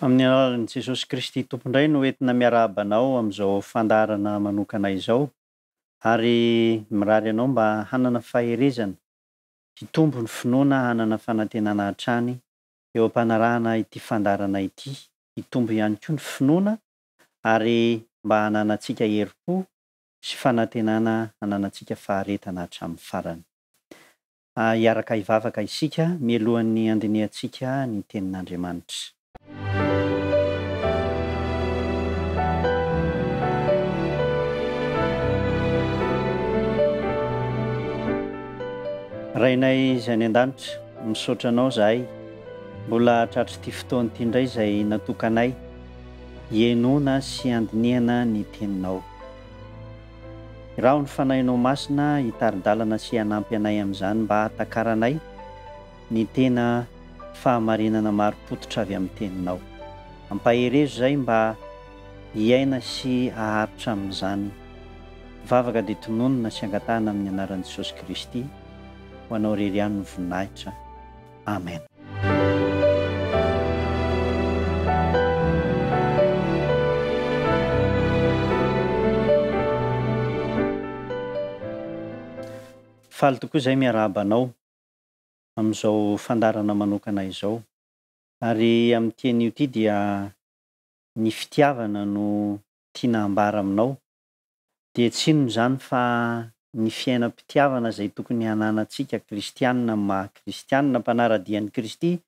Amin'ny alalan'i Jesosy Kristy tompondray no entina miarahaba anao amin'izao fandaharana manokana izao ary mirary anao mba hanana faherezana, hitombo ny finoana, hanana fanantenana hatrany eo am-panarahana ity fandaharana ity, hitombo ihany koa ny finoana ary mba hananantsika herim-po sy fanantenana, hananantsika faharetana hatramin'ny farany. Hiaraka hivavaka isika mialohan'ny andiniantsika ny tenin'Andriamanitra. Rainay izay any an-danitra, misaotra anao izahay, mbola tratry ity fotoana ity indray izay natokanay hienoana sy handiniana ny teninao. Raho ny fanahinao masina hitari-dalana sy hanampy anay amin'izany mba hatakaranay ny tena fahamarinana maro-potitra avy amin'ny teninao. Ampaherezo izay mba hiaina sy haharitra amin'izany. Vavaka dia tononona sy angatahana amin'ny anaran'i Jesosy Kristy. Ho anao irery ihany ny voninahitra. Amen. Faly tokoa izay miarahabanao amin'izao fandarana manokana izao. Ary amin'ny teny io ity dia ny fitiavana no tiana hambara aminao. Dia tsy inona izany fa ny fiainam-pitiavana izay tokony hananantsika kristianina amin'ny maha-kristianina mpanara-dian'i Kristy,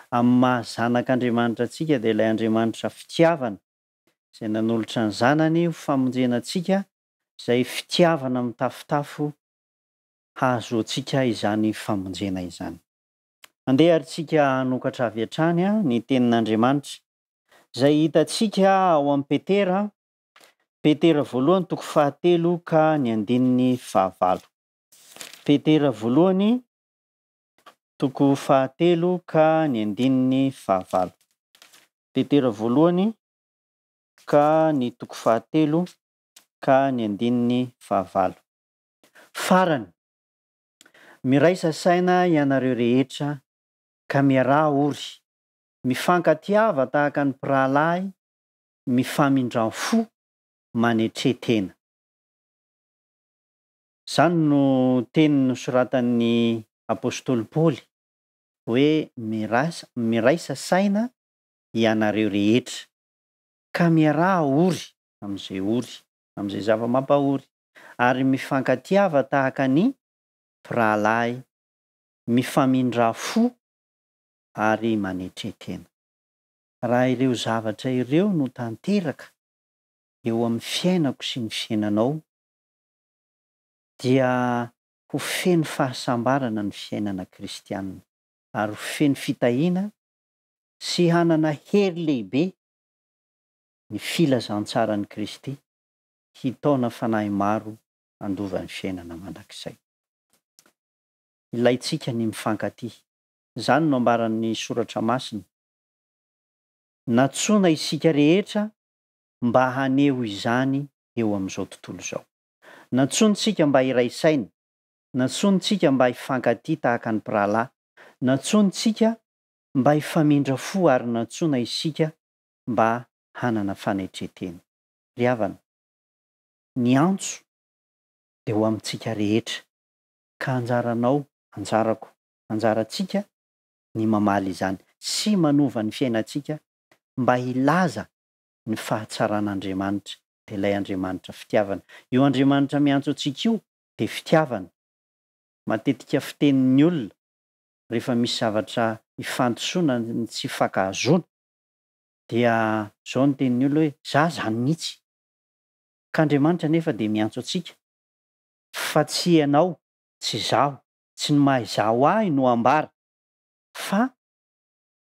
amin'ny maha-zanak'Andriamanitra antsika dia ilay Andriamanitra fitiavana izay nanolotra ny zanany ho famonjena antsika, izay fitiavana mitafotafo hahazo antsika izany famonjena izany. Andeha ary tsika hanokatra avy hatrany ny tenin'Andriamanitra izay hitantsika ao amin'ny Petera. Petera voalohany toko 7 ka ny 9. Petera voalohany toko 7 ka ny 9. Petera voalohany ka ny toko 7 ka ny 9. Farany, miraisa saina ianareo rehetra ka miaraha ory, mifankatiava tahaka ny mpirahalahy, mifamindram-fo, manetretena. Izany no teny nosoratan'ny apôstôly Paoly hoe miraisa saina ianareo rehetra ka miaraha ory amin'izay zava-mampahory, ary mifankatiava tahaka ny mpirahalahy, mifamindram-fo ary manetretena. Raha ireo zavatra ireo no tanteraka eo amin'ny fiainako sy ny fiainanao dia ho feno fahasambarana ny fiainana kristianina, ary ho feno fitahiana sy hanana hery lehibe ny filazantsarani Kristy hitaona fanahy maro handova ny fiainana mandrakizay. Ilayntsika ny mifankatia. Izany no ambaran'ny soratra masina. Natsoina isika rehetra mba haneho izany eo amin'izao tontolo izao. Natsonitsika mba hiraisaina, natsonitsika mba hifankatia tahaka ny mpirahalahy, natsonitsika mba hifamindra fo, ary natsoina isika mba hanana fanetretena. Ry havana, ny antso dia ho amintsika rehetra, ka anjaranao, anjarako, anjarantsika ny mamaly izany sy manova ny fiainantsika mba hilaza ny fahatsaran'Andriamanitra, dia ilay Andriamanitra fitiavana. Io Andriamanitra miantso antsika io dia fitiavana. Matetika fitenin'ny olona rehefa misy zavatra hifantosoana tsy hifankahazoana dia izao no tenin'ny olona hoe za zany mihitsy. Ka Andriamanitra nefa dia miantso antsika fa tsy ianao, tsy izaho, tsy ny maha izaho ahy no ambara, fa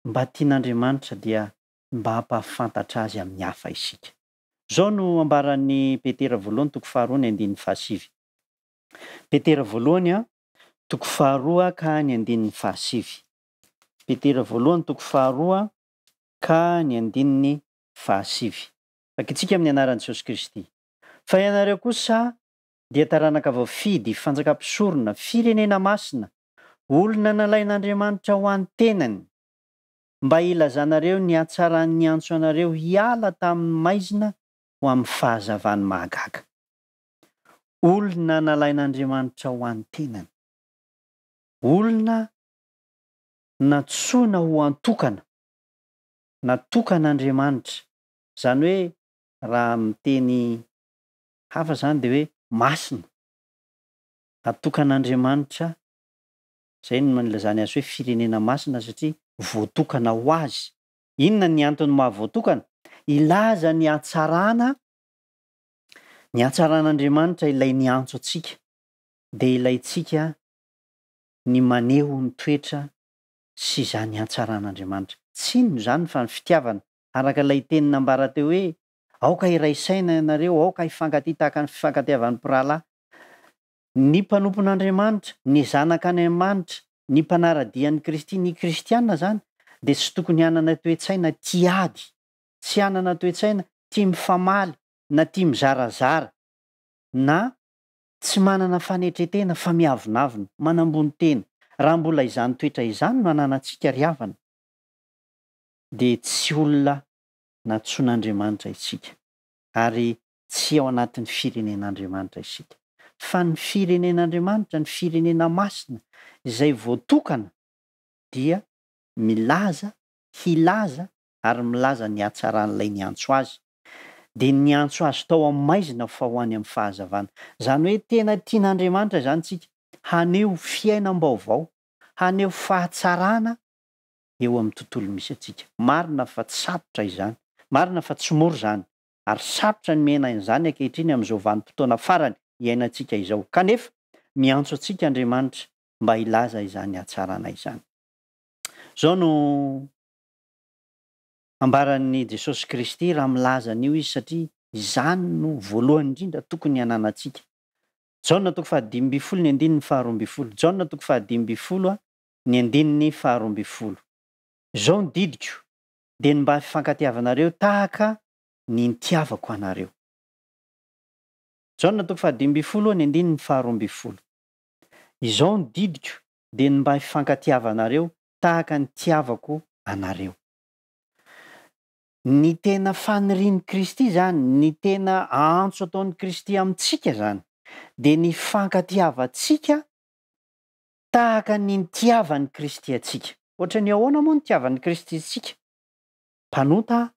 mba tian'Andriamanitra dia mba hampafantatra azy amin'ny hafa isika. Izao no ambaran'ny Petera voalohany toko 2:7. Petera voalohany toko 2 ka ny 7. Petera voalohany toko 2 ka ny 7. Fakitsika amin'ny anaran'i Jesosy Kristy. Fa ianareo kosa dia taranaka voafidy, fanjakam-pisorona, firenena masina, olona nalain'Andriamanitra ho an'ny tenany. mba ilazanareo ny hatsaran'ny antso anareo hiala tamin'ny maizina ho amin'ny fahazavany mahagaga. Olona nalain'Andriamanitra ho an'ny tenany. Olona natsoina ho antokana. Natokan'Andriamanitra. Zany hoe raha miteny hafa zany dia hoe masina. Natokan'Andriamanitra. Zay no ilazany azy hoe firenena masina satria voatokana ho azy. Inona ny antony mahavoatokana? Ilaza ny hatsaran'Andriamanitra ilay ny antso antsika. Dia ilayntsika ny maneho ny toetra sy izany hatsaran'Andriamanitra. Tsy inona izany fa ny fitiavana. Araka ilay teny nambara teo hoe aoka iray saina ianareo, aoka hifankatia tahaka ny fifankatiavan'ny mpirahalahy. Ny mpanompon'Andriamanitra, ny zanak'Andriamanitra, ny mpanaradian'i Kristy, ny kristianina zany dia tsy tokony hanana toe-tsaina tia ady, tsy hanana toe-tsaina tia mifamaly na tia mizarazara, na tsy manana fanetretena fa miavonavina, manambony tena. Raha mbola izany toetra izany no ananantsika ry havana dia tsy olona natsoin'Andriamanitra isika ary tsy ao anatin'ny firenen'Andriamanitra isika. Fa ny firenen'Andriamanitra, ny firenena masina izay voatokana dia hilaza ary milaza ny hatsaran'ilay ny antso azy. Dia ny antso azy tao amin'ny maizina fa ho any amin'ny fahazavana. Zany hoe tena tian'Andriamanitra zany tsika haneho fiainam-baovao, haneho fahatsarana eo amin'ny tontolo misy atsika. Marina fa tsy sarotra izany, marina fa tsy mora izany, ary sarotra ny miaina izany ankehitriny amin'izao vanim-potoana farany iainantsika izao. Kanefa miantso antsika Andriamanitra mba hilaza izany hatsarana izany. Zao no ambaran'i Jesosy Kristy raha milaza an'io izy satria izany no voalohany indrindra tokony hananantsika. Jaona 5:12, Jaona 5:12. Zao ny didiko dia mba fifankatiavanareo tahaka ny nitiavako anareo. Jaona 5:12. Izao ny didiko dia mba fifankatiavanareo tahaka ny tiavako anareo. Ny tena fanirian'i Kristy zany, ny tena antso ataon'i Kristy amintsika zany, dia ny fankatiavantsika tahaka ny nitiavan'i Kristy atsika. Ohatra ny ahoana moa nitiavan'i Kristy atsika? Mpanota,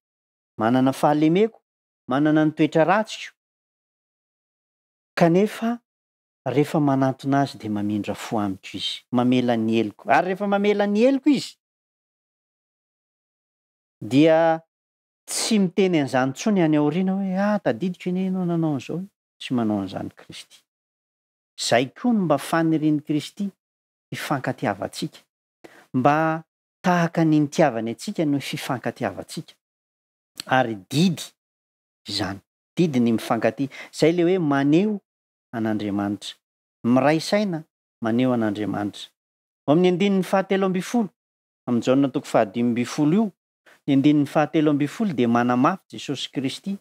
manana fahalemeko, manana ny toetra ratsiko. Kanefa rehefa manantona azy dia mamindra fo amiko izy, mamela ny heliko. Ary rehefa mamela ny heliko izy dia tsy miteny an'izany intsony any aoriana hoe tadidiko anie ianao nanao an'izao. Tsy manao an'izany Kristy. Zay koa no mba fanirian'i Kristy hifankatiavantsika. Mba tahaka ny nitiavany atsika no fifankatiavantsika. Ary didy izany, didy ny mifankatia. Zay le hoe maneho an'Andriamanitra. Miray saina maneho an'Andriamanitra. Ao amin'ny 7:12, amin'ny Jaona 5:12 io, ny 7:12 dia manamafy Jesosy Kristy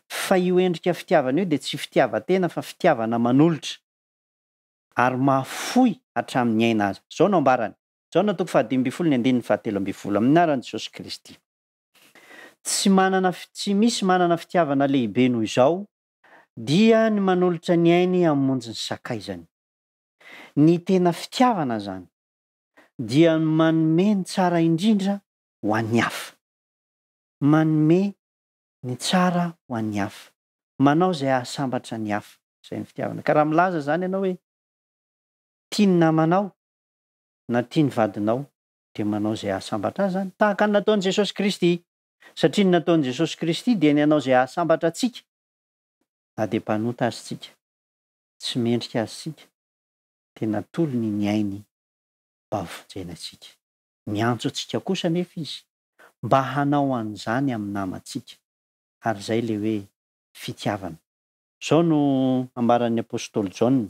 fa io endrika fitiavana io dia tsy fitiavan-tena fa fitiavana manolotra ary mahafoy hatramin'ny aina azy. Zao no ambarany. Jaona 5:12, 7:12 amin'ny anaran'i Jesosy Kristy. Tsy misy manana fitiavana lehibe noho izao dia ny manolotra ny ainy hamonjy ny sakaizany. Ny tena fitiavana zany dia manome ny tsara indrindra ho an'ny hafa. Manome ny tsara ho an'ny hafa. Manao izay ahasambatra ny hafa. Izay ny fitiavana. Ka raha milaza zany ianao hoe tiany namanao na tiany vadinao dia manao izay ahasambatra azy zany. Tahaka ny nataon'i Jesosy Kristy. Satria ny nataon'i Jesosy Kristy dia ny hanao izay ahasambatra antsika. Na dia mpanota azy tsika, tsy mendrika azy tsika, dia natolony ny ainy mba havonjena antsika. Miantso antsika kosa nefa izy mba hanao an'izany amin'ny namantsika. Ary izay le hoe fitiavana. Zao no ambaran'ny apôstôly Jaona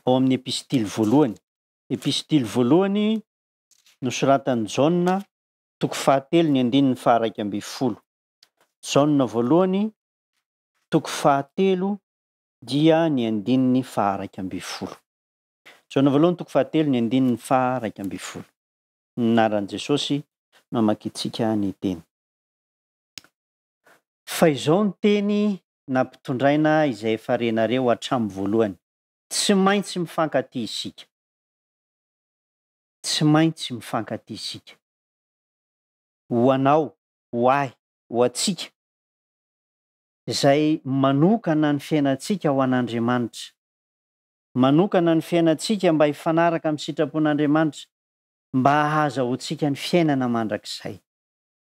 ao amin'ny epistily voalohany. Epistily voalohany nosoratan'i Jaona 4:1-12. Jaona voalohany 4:1 dia ny 1:12. Jaona voalohany 4:1-12. Naran'i Jesosy namakitsika ny teny. Fa izao ny teny nampitondraina izay efa renareo hatramin'ny voalohany. Tsy maintsy mifankatia isika. Tsy maintsy mifankatia isika. Ho anao, ho ahy, ho atsika izay manokana ny fiainantsika ho an'Andriamanitra. Manokana ny fiainantsika mba hifanaraka amin'ny sitrapon'Andriamanitra, mba hahazahoantsika ny fiainana mandrakizay.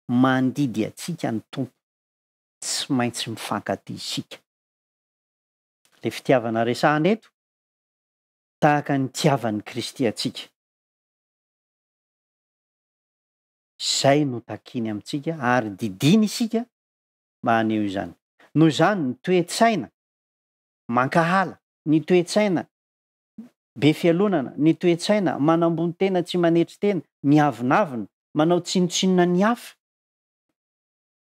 Mandidy atsika ny Tompo. Tsy maintsy mifankatia isika. Le fitiavana resahana eto tahaka ny tiavan'ny Kristy atsika. Izay no takiny amintsika ary didiny isika mba haneho izany. Noho izany ny toe-tsaina mankahala, ny toe-tsaina be fialonana, ny toe-tsaina manambony tena tsy manetry tena, miavonavina, manao tsinotsinona ny hafa,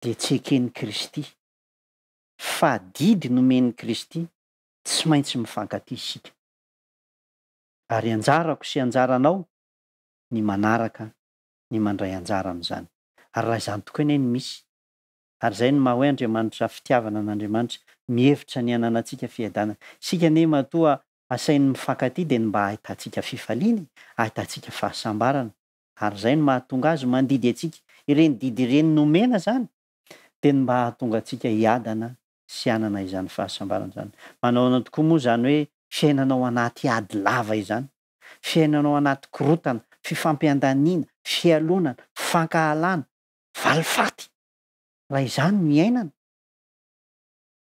dia tsy eken'ny Kristy. Fa didy nomen'ny Kristy, tsy maintsy mifankatia isika. Ary anjarako sy anjaranao ny manaraka ny mandray anjara amin'izany. Ary raha izany tokoa anie ny misy. Ary izay ny maha hoe Andriamanitra fitiavana n'Andriamanitra mihevitra ny ananantsika fiadanana. Sika anie matoa asainy mifankatia dia mba ahitantsika fifaliana, ahitantsika fahasambarana. Ary izay no mahatonga azy mandidy atsika. Ireny didy ireny nomena zany dia mba hahatonga atsika hiadana sy hanana izany fahasambarana izany. Manao tokoa moa izany hoe fiainanao anaty ady lava izany. Fiainanao anaty korotana, fifampiandaniana, fialonana, fankahalana, valifaty. Raha izany no iainana,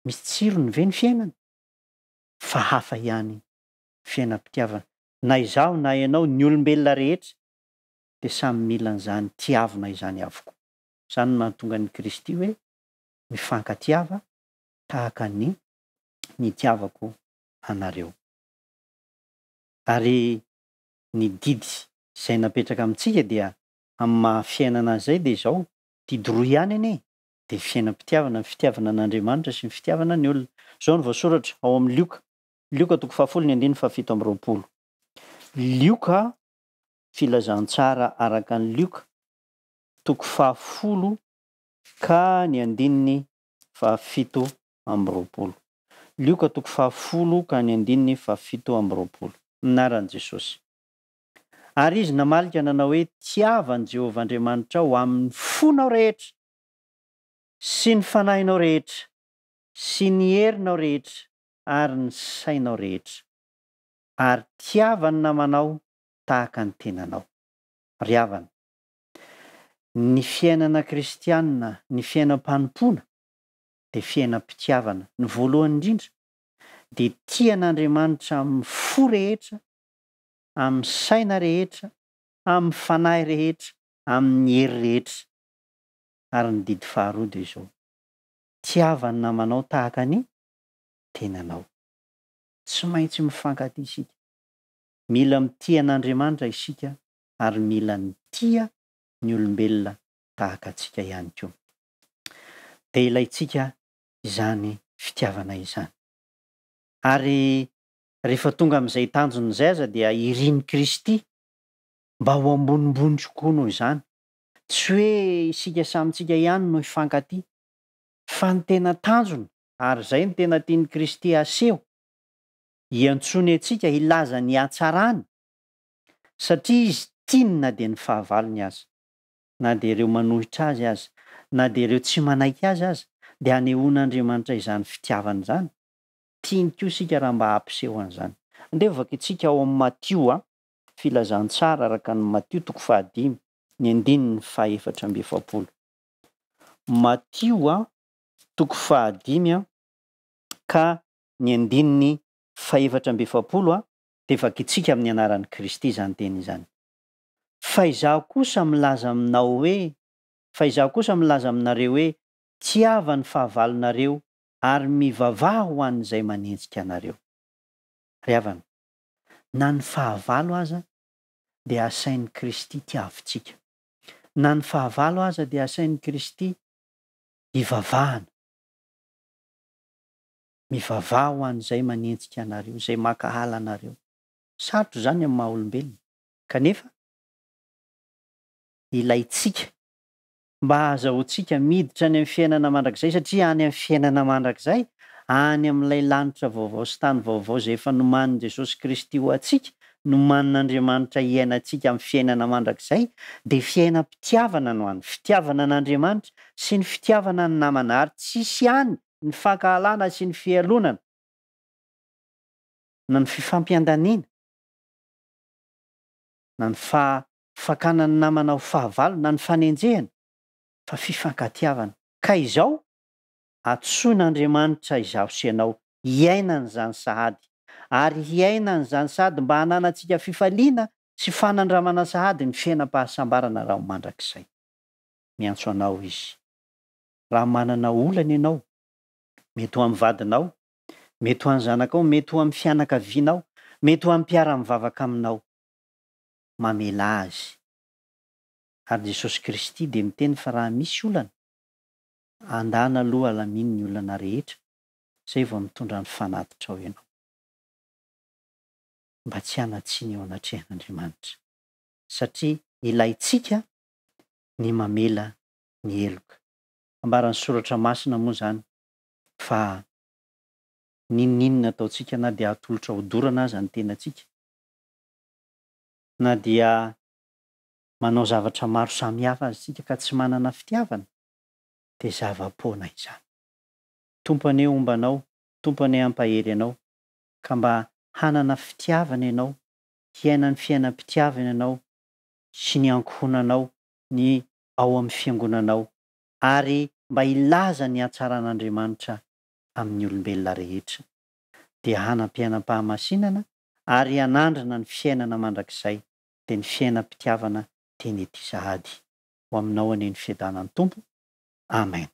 misy tsirony ve ny fiainana? Fa hafa ihany fiainam-pitiavana. Na izaho na ianao ny olombelona rehetra dia samy mila an'izany tiavina izany avokoa. Izany no mahatonga ny Kristy hoe mifankatiava tahaka ny nitiavako anareo. Ary ny didy izay napetraka amintsika dia amin'ny maha-fiainana izay dia izao didy roa ihany anie. Dia fiainam-pitiavana, ny fitiavana an'Andriamanitra sy ny fitiavana ny olona. Izao no voasoratra ao amin'ny Lioka. Lioka 7:720. Lioka, filazantsara araka ny Lioka 10 ka ny 7:20. Lioka 10 ka ny 7:20. Anaran'i Jesosy. Ary izy namalika nanao hoe tiavan'i Jehovah Andriamanitra ho amin'ny fonao rehetra, sy ny fanahinao rehetra, sy ny herinao rehetra, ary ny sainao rehetra. Ary tiavany namanao tahaka ny tenanao. Ry havana. Ny fiainana kristianina, ny fiainam-panompoana dia fiainam-pitiavana. Ny voalohany indrindra dia tian'Andriamanitra amin'ny fo rehetra, amin'ny saina rehetra, amin'ny fanahy rehetra, amin'ny hery rehetra. Ary ny didy faharoa dia izao. Tiavany namanao tahaka ny tenanao. Tsy maintsy mifankatia isika. Mila mitia an'Andriamanitra isika ary mila mitia ny olombelona tahaka antsika ihany koa. Dia ilaitsika izany fitiavana izany. Ary rehefa tonga amin'izay tanjony izay aza dia iriny Kristy mba ho ambonimbony kokoa noho izany. Tsy hoe isika samintsika ihany no hifankatia, fa ny tena tanjona ary izay ny tena tian'ny Kristy aseho, hiantsony antsika hilaza ny hatsarany, satria izy tiany na dia ny fahavalony aza, na dia ireo manohitra azy aza, na dia ireo tsy manaiky azy aza, dia hanehoan'Andriamanitra izany fitiavana izany. Tiany koa isika raha mba hampiseho an'izany. Andevaka isika ao amin'ny Matio, filazantsara araka ny Matio 5 ny 4:20. Matio 5 ka ny 4:20 dia vakitsika amin'ny anaran'i Kristy izany teny izany. Fa izaho kosa milaza aminareo hoe tiava ny fahavalonareo ary mivavaha ho an'izay manenjika anareo. Ry havana, na ny fahavalo aza dia asain'ny Kristy tiavintsika. Na ny fahavalo aza dia asain'ny Kristy hivavahana. Mivavaha ho an'izay manenjika anareo, izay mankahala anareo. Sarotro izany amin'ny maha olombelona. Kanefa ilaitsika mba azahoantsika miditra any amin'ny fiainana mandrakizay satria any amin'ny fiainana mandrakizay any amin'ilay lanitra vaovao sy tany vaovao zay efa nomanin' Jesosy Kristy ho antsika, nomanin'Andriamanitra iainantsika amin'ny fiainana mandrakizay dia fiainam-pitiavana no any, fitiavana an'Andriamanitra sy ny fitiavana ny namana, ary tsisy any ny fankahalana sy ny fialonana na ny fifampiandaniana na ny fakanany namana ho fahavalo na ny fanenjehana fa fifankatiavana. Ka izao antsoin'Andriamanitra izaho sy ianao hiainana izany sahady, ary hiainana izany sahady mba hananantsika fifaliana sy fanandramana sahady ny fiainam-pahasambarana raha ho mandrakizay. Miantso anao izy. Raha manana olana ianao, mety ho amin'ny vadinao, mety ho amin'ny zanakao, mety ho amin'ny fianakavianao, mety ho amin'ny mpiara-mivavaka aminao, mamela azy. Ary Jesosy Kristy dia miteny fa raha misy olana, andana aloha alaminy ny olana rehetra, izay vao mitondra ny fanatitra ao ianao. Mba tsy hanatsiny eo anatrehan'Andriamanitra, satria ilayntsika ny mamela ny heloka. Ambaran'ny soratra masina moa izany fa ninninona ataontsika na dia atolotra hodorana aza ny tenantsika, na dia manao zavatra maro samihafa azy tsika ka tsy manana fitiavana, dia zava-poana izany. Tompo anie ombanao, tompo anie ampahery ianao, ka mba hanana fitiavana ianao, hiaina ny fiainam-pitiavana ianao sy ny ankohonanao ny ao amin'ny fiangonanao, ary mba ilaza ny hatsaran'Andriamanitra amin'ny olombelona rehetra, dia hanam-piainam-pahamasinana ary hanandrana ny fiainana mandrakizay, dia ny fiainam-pitiavana teny ety sahady. Ho aminao anie ny fiadanan'ny Tompo. Amen.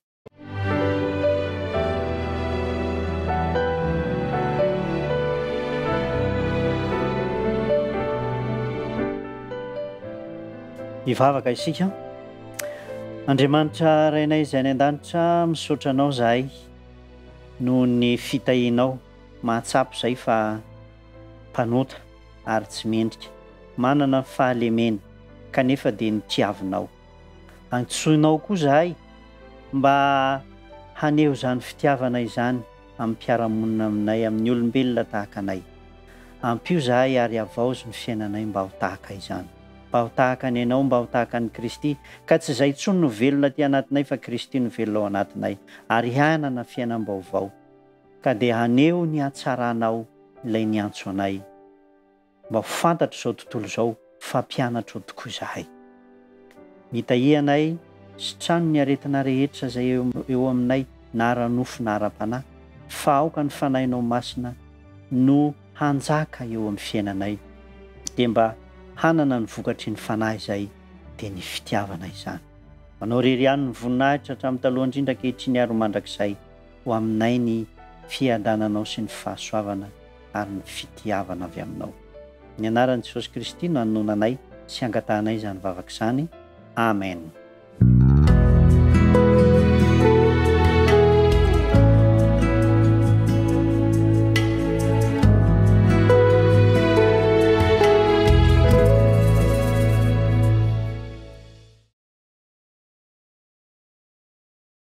Hivavaka isika. Andriamanitra rainay izay any an-danitra, misaotra anao zahay noho ny fitahianao mahatsapy izay fa mpanota ary tsy mendrika, manana fahalemena kanefa dia nitiavinao. Antsoinao koa zahay mba haneho izany fitiavana izany amin'ny mpiara-monina aminay, amin'ny olombelona tahaka anay. Ampio zahay ary avaozy ny fiainanay mba ho tahaka izany, mba ho tahaka ny ianao, mba ho tahaka ny Kristy, ka tsy izay intsony no velona aty anatinay fa Kristy no velona ao anatinay, ary hanana fiainam-baovao, ka dia haneho ny hatsaranao ilay niantso anay, mba ho fantatra izao tontolo izao fa mpianatra ho tokoa zahay. Mitahianay sy trano ny aretina rehetra izay eo aminay, na ara-nofo na ara-panahy, fa aoka ny fanahinao masina no hanjaka eo amin'ny fiainanay, dia mba hanana ny vokatry ny fanahy izay dia ny fitiavana izany. Manao rery ihany ny voninahitra hatramin'ny taloha indrindra ankehitriny ary ho mandrakizay, ho aminay ny fiadananao sy ny fahasoavana ary ny fitiavana avy aminao. Ny anaran'i Jesosy Kristy no hanonanay sy angatahanay izany vavaka izany. Amen.